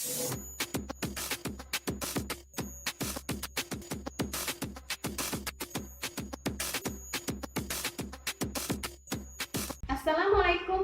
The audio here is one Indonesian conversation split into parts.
Assalamualaikum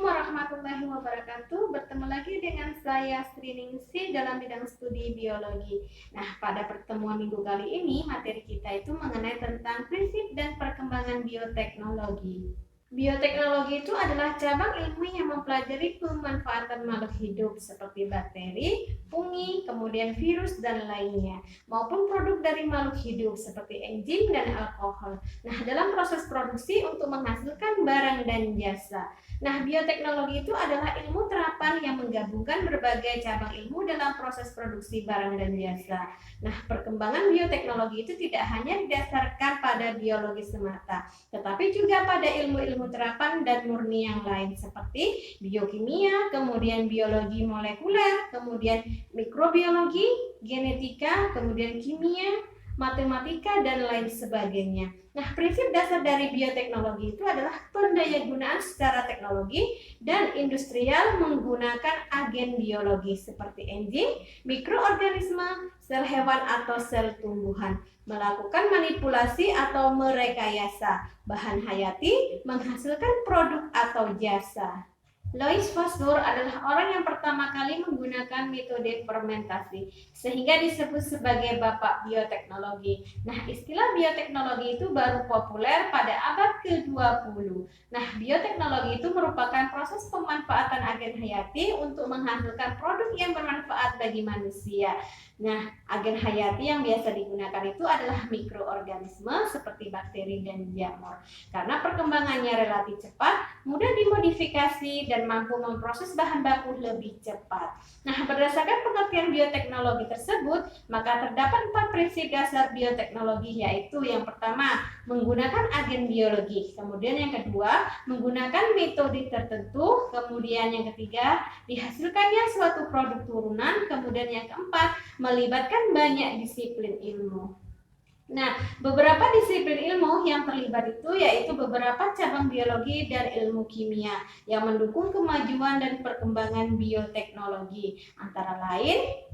warahmatullahi wabarakatuh. Bertemu lagi dengan saya Striningsih dalam bidang studi biologi. Nah, pada pertemuan minggu kali ini materi kita itu mengenai tentang prinsip dan perkembangan bioteknologi. Bioteknologi itu adalah cabang ilmu yang mempelajari pemanfaatan makhluk hidup seperti bakteri, fungi, kemudian virus dan lainnya, maupun produk dari makhluk hidup seperti enzim dan alkohol. Nah, dalam proses produksi untuk menghasilkan barang dan jasa. Nah, bioteknologi itu adalah ilmu terapan yang menggabungkan berbagai cabang ilmu dalam proses produksi barang dan jasa. Nah, perkembangan bioteknologi itu tidak hanya didasarkan pada biologi semata, tetapi juga pada ilmu-ilmu terapan dan murni yang lain seperti biokimia, kemudian biologi molekuler, kemudian mikrobiologi, genetika, kemudian kimia, matematika, dan lain sebagainya. Nah, prinsip dasar dari bioteknologi itu adalah pendayagunaan secara teknologi dan industrial menggunakan agen biologi seperti enzim, mikroorganisme, sel hewan atau sel tumbuhan, melakukan manipulasi atau merekayasa bahan hayati menghasilkan produk atau jasa. Louis Pasteur adalah orang yang pertama kali menggunakan metode fermentasi, sehingga disebut sebagai bapak bioteknologi. Nah, istilah bioteknologi itu baru populer pada abad ke-20. Nah, bioteknologi itu merupakan proses pemanfaatan agen hayati untuk menghasilkan produk yang bermanfaat bagi manusia. Nah, agen hayati yang biasa digunakan itu adalah mikroorganisme seperti bakteri dan jamur. Karena perkembangannya relatif cepat, mudah dimodifikasi, dan mampu memproses bahan baku lebih cepat. Nah, berdasarkan pengertian bioteknologi tersebut, maka terdapat 4 prinsip dasar bioteknologi, yaitu yang pertama, menggunakan agen biologi. Kemudian yang kedua, menggunakan metode tertentu. Kemudian yang ketiga, dihasilkannya suatu produk turunan. Kemudian yang keempat, melibatkan banyak disiplin ilmu. Nah, beberapa disiplin ilmu yang terlibat itu yaitu beberapa cabang biologi dan ilmu kimia yang mendukung kemajuan dan perkembangan bioteknologi, antara lain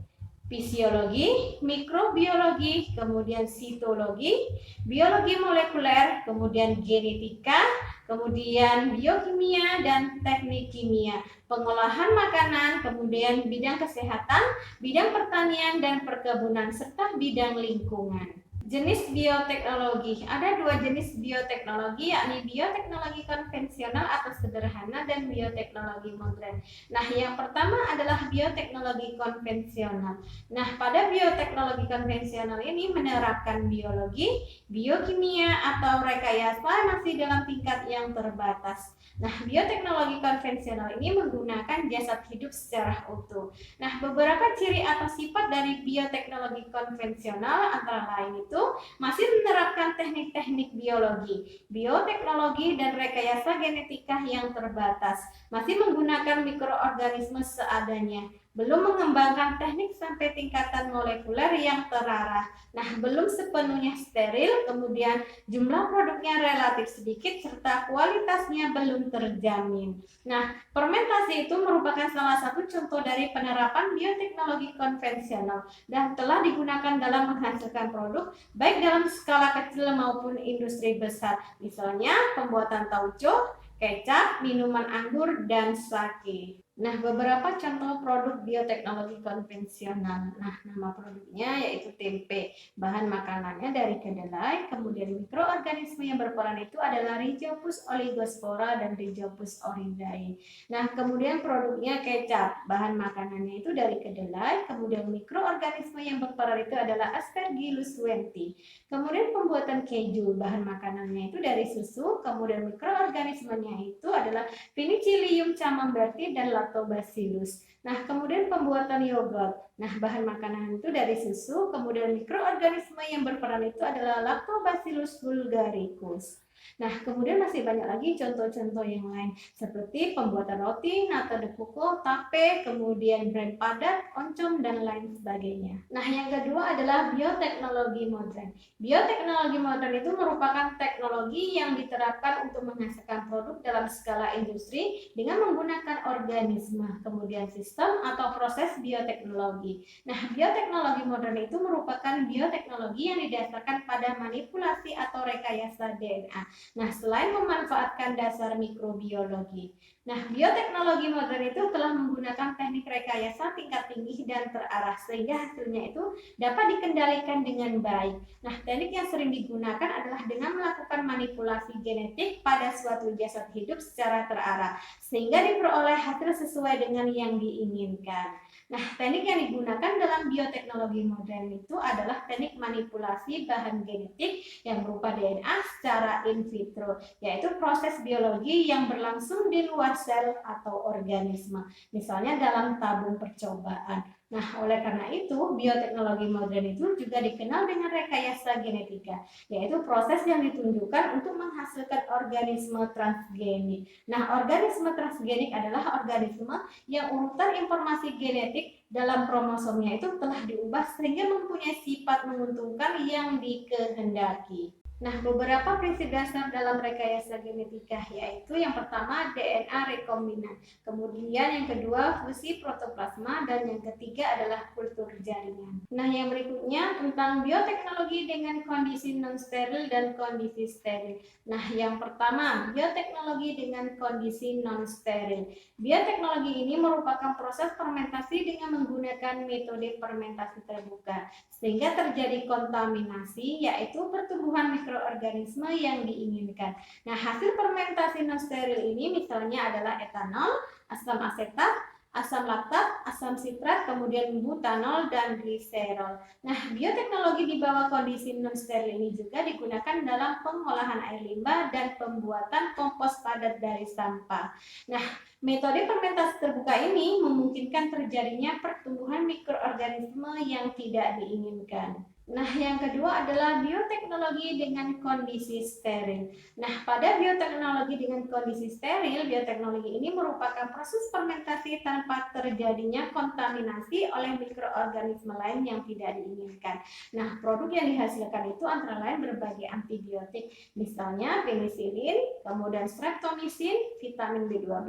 fisiologi, mikrobiologi, kemudian sitologi, biologi molekuler, kemudian genetika, kemudian biokimia dan teknik kimia, pengolahan makanan, kemudian bidang kesehatan, bidang pertanian dan perkebunan, serta bidang lingkungan. Jenis bioteknologi. Ada 2 jenis bioteknologi, yakni bioteknologi konvensional atau sederhana dan bioteknologi modern. Nah, yang pertama adalah bioteknologi konvensional. Nah, pada bioteknologi konvensional ini menerapkan biologi, biokimia, atau rekayasa masih dalam tingkat yang terbatas. Nah, bioteknologi konvensional ini menggunakan jasad hidup secara utuh. Nah, beberapa ciri atau sifat dari bioteknologi konvensional antara lain itu masih menerapkan teknik-teknik biologi, bioteknologi, dan rekayasa genetika yang terbatas, masih menggunakan mikroorganisme seadanya, belum mengembangkan teknik sampai tingkatan molekuler yang terarah. Nah, belum sepenuhnya steril, kemudian jumlah produknya relatif sedikit, serta kualitasnya belum terjamin. Nah, fermentasi itu merupakan salah satu contoh dari penerapan bioteknologi konvensional dan telah digunakan dalam menghasilkan produk baik dalam skala kecil maupun industri besar, misalnya pembuatan tauco, kecap, minuman anggur, dan sake. Nah, beberapa contoh produk bioteknologi konvensional. Nah, nama produknya yaitu tempe. Bahan makanannya dari kedelai, kemudian mikroorganisme yang berperan itu adalah Rhizopus oligospora dan Rhizopus oryzae. Nah, kemudian produknya kecap. Bahan makanannya itu dari kedelai, kemudian mikroorganisme yang berperan itu adalah Aspergillus wenti. Kemudian pembuatan keju, bahan makanannya itu dari susu, kemudian mikroorganismenya itu adalah Penicillium camemberti dan Lactobacillus. Nah, kemudian pembuatan yogurt. Nah, bahan makanan itu dari susu, kemudian mikroorganisme yang berperan itu adalah Lactobacillus bulgaricus. Nah, kemudian masih banyak lagi contoh-contoh yang lain seperti pembuatan roti, nata de coco, tape, kemudian brand padat, oncom, dan lain sebagainya. Nah, yang kedua adalah bioteknologi modern. Bioteknologi modern itu merupakan teknologi yang diterapkan untuk menghasilkan produk dalam skala industri dengan menggunakan organisme, kemudian sistem atau proses bioteknologi. Nah, bioteknologi modern itu merupakan bioteknologi yang didasarkan pada manipulasi atau rekayasa DNA. Nah, selain memanfaatkan dasar mikrobiologi. Nah, bioteknologi modern itu telah menggunakan teknik rekayasa tingkat tinggi dan terarah sehingga hasilnya itu dapat dikendalikan dengan baik. Nah, teknik yang sering digunakan adalah dengan melakukan manipulasi genetik pada suatu jasad hidup secara terarah sehingga diperoleh hasil sesuai dengan yang diinginkan. Nah, teknik yang digunakan dalam bioteknologi modern itu adalah teknik manipulasi bahan genetik yang berupa DNA secara in vitro, yaitu proses biologi yang berlangsung di luar sel atau organisme, misalnya dalam tabung percobaan. Nah, oleh karena itu, bioteknologi modern itu juga dikenal dengan rekayasa genetika, yaitu proses yang ditunjukkan untuk menghasilkan organisme transgenik. Nah, organisme transgenik adalah organisme yang urutan informasi genetik dalam kromosomnya itu telah diubah sehingga mempunyai sifat menguntungkan yang dikehendaki. Nah, beberapa prinsip dasar dalam rekayasa genetika yaitu yang pertama DNA rekombinan, kemudian yang kedua fusi protoplasma, dan yang ketiga adalah kultur jaringan. Nah, yang berikutnya tentang bioteknologi dengan kondisi non-steril dan kondisi steril. Nah, yang pertama bioteknologi dengan kondisi non-steril. Bioteknologi ini merupakan proses fermentasi dengan menggunakan metode fermentasi terbuka sehingga terjadi kontaminasi yaitu pertumbuhan mikroorganisme yang diinginkan. Nah, hasil fermentasi non-steril ini misalnya adalah etanol, asam asetat, asam laktat, asam sitrat, kemudian butanol, dan gliserol. Nah, bioteknologi di bawah kondisi non-steril ini juga digunakan dalam pengolahan air limbah dan pembuatan kompos padat dari sampah. Nah, metode fermentasi terbuka ini memungkinkan terjadinya pertumbuhan mikroorganisme yang tidak diinginkan. Nah, yang kedua adalah bioteknologi dengan kondisi steril. Nah, pada bioteknologi dengan kondisi steril, bioteknologi ini merupakan proses fermentasi tanpa terjadinya kontaminasi oleh mikroorganisme lain yang tidak diinginkan. Nah, produk yang dihasilkan itu antara lain berbagai antibiotik, misalnya penisilin, kemudian streptomycin, vitamin B12,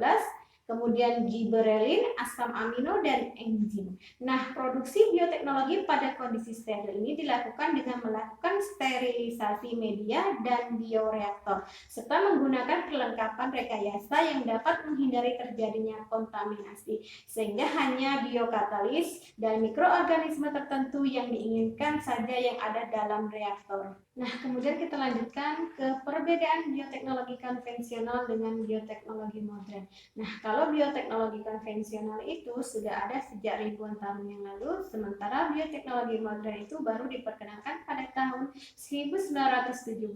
kemudian gibberellin, asam amino, dan enzim. Nah, produksi bioteknologi pada kondisi steril ini dilakukan dengan melakukan sterilisasi media dan bioreaktor, serta menggunakan perlengkapan rekayasa yang dapat menghindari terjadinya kontaminasi, sehingga hanya biokatalis dan mikroorganisme tertentu yang diinginkan saja yang ada dalam reaktor. Nah, kemudian kita lanjutkan ke perbedaan bioteknologi konvensional dengan bioteknologi modern. Nah, kalau bioteknologi konvensional itu sudah ada sejak ribuan tahun yang lalu, sementara bioteknologi modern itu baru diperkenalkan pada tahun 1917.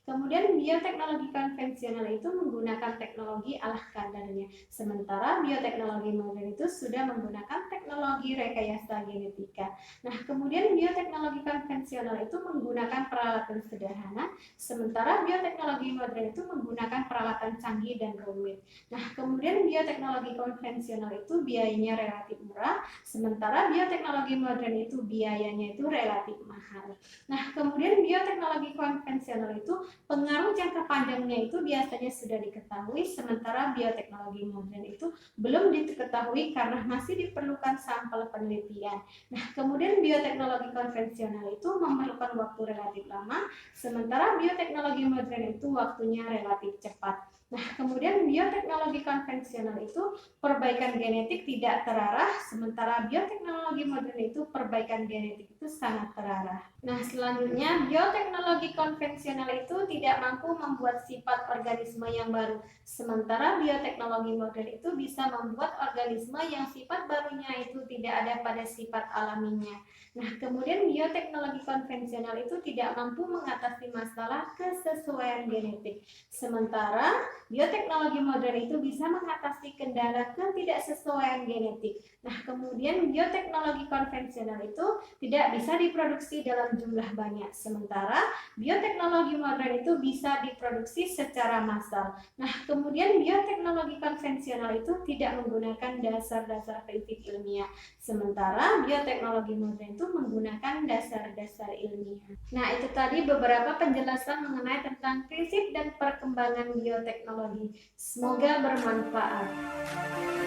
Kemudian bioteknologi konvensional itu menggunakan teknologi ala kadarnya, sementara bioteknologi modern itu sudah menggunakan teknologi rekayasa genetika. Nah, kemudian bioteknologi konvensional itu menggunakan peralatan sederhana, sementara bioteknologi modern itu menggunakan peralatan canggih dan rumit. Nah, kemudian bioteknologi konvensional itu biayanya relatif murah, sementara bioteknologi modern itu biayanya itu relatif mahal. Nah, kemudian bioteknologi konvensional itu pengaruh jangka panjangnya itu biasanya sudah diketahui, sementara bioteknologi modern itu belum diketahui karena masih diperlukan sampel penelitian. Nah, kemudian bioteknologi konvensional itu memerlukan waktu relatif lama, sementara bioteknologi modern itu waktunya relatif cepat. Nah, kemudian bioteknologi konvensional itu perbaikan genetik tidak terarah, sementara bioteknologi modern itu perbaikan genetik itu sangat terarah. Nah, selanjutnya bioteknologi konvensional itu tidak mampu membuat sifat organisme yang baru, sementara bioteknologi modern itu bisa membuat organisme yang sifat barunya itu tidak ada pada sifat alaminya. Nah, kemudian bioteknologi konvensional itu tidak mampu mengatasi masalah kesesuaian genetik. Sementara bioteknologi modern itu bisa mengatasi kendala ketidaksesuaian genetik. Nah, kemudian bioteknologi konvensional itu tidak bisa diproduksi dalam jumlah banyak. Sementara bioteknologi modern itu bisa diproduksi secara massal. Nah, kemudian bioteknologi konvensional itu tidak menggunakan dasar-dasar prinsip ilmiah. Sementara bioteknologi modern itu menggunakan dasar-dasar ilmiah. Nah, itu tadi beberapa penjelasan mengenai tentang prinsip dan perkembangan bioteknologi. Semoga bermanfaat.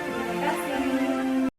Terima kasih.